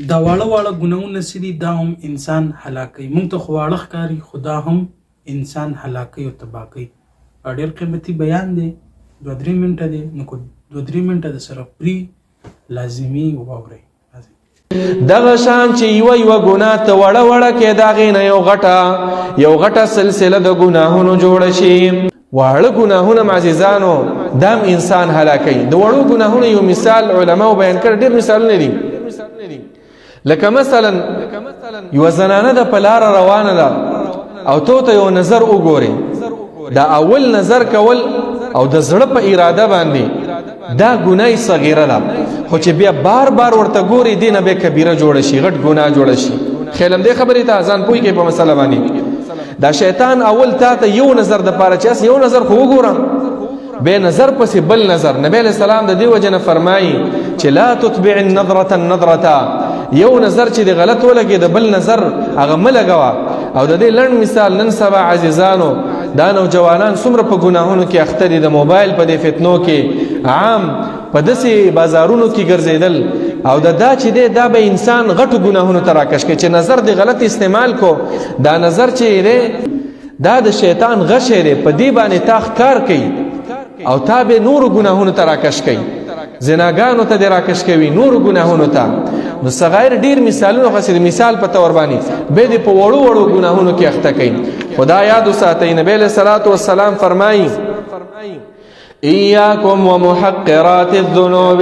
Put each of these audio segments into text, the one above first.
دا واړه واړه ګناهونه چې دي دا هم انسان هلاکوي. موږ ته خو واړه ښکاري خو دا هم انسان هلاکوي او تباه کوي. ډېر قیمتي بیان دی، 2-3 منټه دی، نو که 2-3 منټه د سره پري لازمي واورئ. دغه شان چې یو ګناه ته وړه وړه کې د هغې نه یو غټه سلسله د ګناهونو جوړه شي. واړه ګناهونه معززانو دام انسان هلاکوي. د وړو ګناهونو یو مثال علماو بیان کړ، ډېر مثالونه دي. لکه مثلا یو زنانه د په لاره روانه ده او ته یو نظر وګورې، دا اول نظر کول او د زړه په اراده باندې دا ګناه صغیره ده، خو چې بیا بار بار ورته ګوري دې نه بیا کبیره جوړه شي، غټ ګناه جوړه شي. خیلم دې خبرې ته ځان پوه کې په مسله باندې. دا شیطان اول تا ته یو نظر د پاره چې یو نظر خو وګورم، بے نظر پس بل نظر. نبی علیہ السلام د دې وجه نه فرمایي چې لا تتبع النظرة النظرة، یو نظر چې د غلط ولګي د بل نظر هغه ملګوا. او د دې لړ مثال نن سبا عزیزانو دا نوجوانان څومره په ګناهونو کې اخته دي، د موبایل په دې فتنو کې عام په داسې بازارونو کې ګرځېدل، او دا چې دی دا به انسان غټو ګناهونو ته راکش کوي. چې نظر د غلط استعمال کو، دا نظر چې دی دا د شیطان غشی دی، په دې باندې تا ښکار کوي او تا به نورو ګناهونو ته راکش کوي، زناګانو ته دې راکش کوي، نورو ګناهونو ته. نو صغیر ډیر مثالونه خاصه مثال په تور باندې به دې په وړو وړو ګناهونو کې اخته کوي. خدا یاد وساتئ، نبی علیہ الصلوۃ والسلام فرمایي ایاکم ومحقرات الذنوب،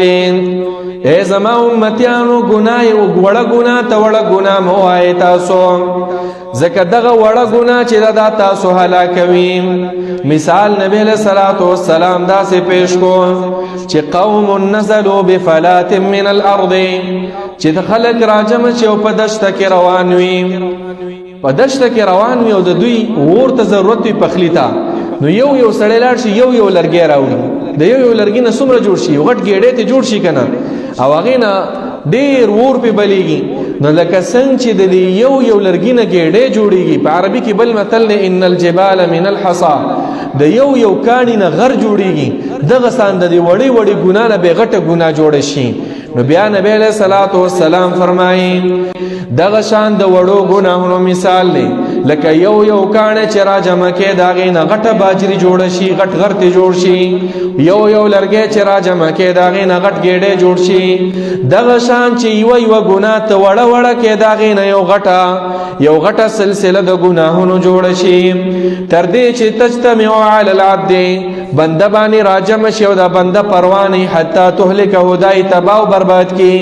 اے زما امتیانو ګناه او وړه ګناه ته وړه ګناه مو وایي تاسو، ځکه دغه وړه ګناه چې دا تاسو هلاکوي. مثال نبی علیہ الصلوۃ والسلام داسې پیش کو چې قوم نزلوا بفلات من الارض، چې خلک راجم چې په دشته کې روان وي، په دشته کې روان وي او د دوی ورته ضرورت وي پخلی ته، نو یو سړی لاړ شي یو لرګی راوړي، د یو لرګي نه څومره جوړ شي، غټ ګېډې ته جوړ شي کنه، او هغې نه ډېر اور پې بلیږي. نو لکه څنګه چې د یو لرګي نه ګېډې جوړېږي، په عربي کې بل متل دی ان الجبال من الحصا، د یو کاڼي نه غر جوړېږي، دغه سان د دې وړې وړې ګناه نه بې غټه ګناه جوړه شي. نو بیا نبی علیہ الصلوۃ والسلام فرمایي دغه شان د وړو ګناهونو مثال دی لکه یو کاڼی چې را جمع کې د هغې نه غټه باجري جوړه شي، غټ غر ترې جوړ شي، یو لرګی چې را جمع کې د هغې نه غټ ګېډی جوړ شي. دغه شان چې یوه ګناه ته وړه کې د هغې نه یو غټه سلسله د ګناهونو جوړه شي، تر دې چې تجتمع علی العبد، بنده باندې را جمع شي او دا بنده پروا نه حتی تهلکه دای تباه او برباد کی،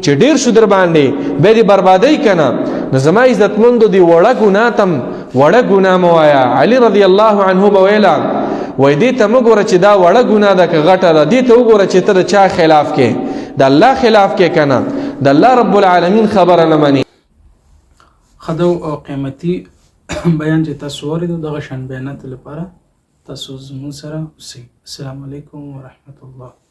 چې ډیر شو در باندې به دې بربادی کنه. نو زما عزتمندو دی وړه ګناه تم وړه ګناه مو وایا. علی رضی الله عنه به ویلا وای دې ته مه ګوره چې دا وړه ګناه ده که غټه ده، دې ته وګوره چې ته د چا خلاف کې، د الله خلاف کې کنه، د الله رب العالمین خبره نه مني. خدو او قیمتي بیان چې تاسو واورېدو، دغه شان بیانات لپاره تاسو زموږ سره اوسئ. السلام علیکم ورحمت الله.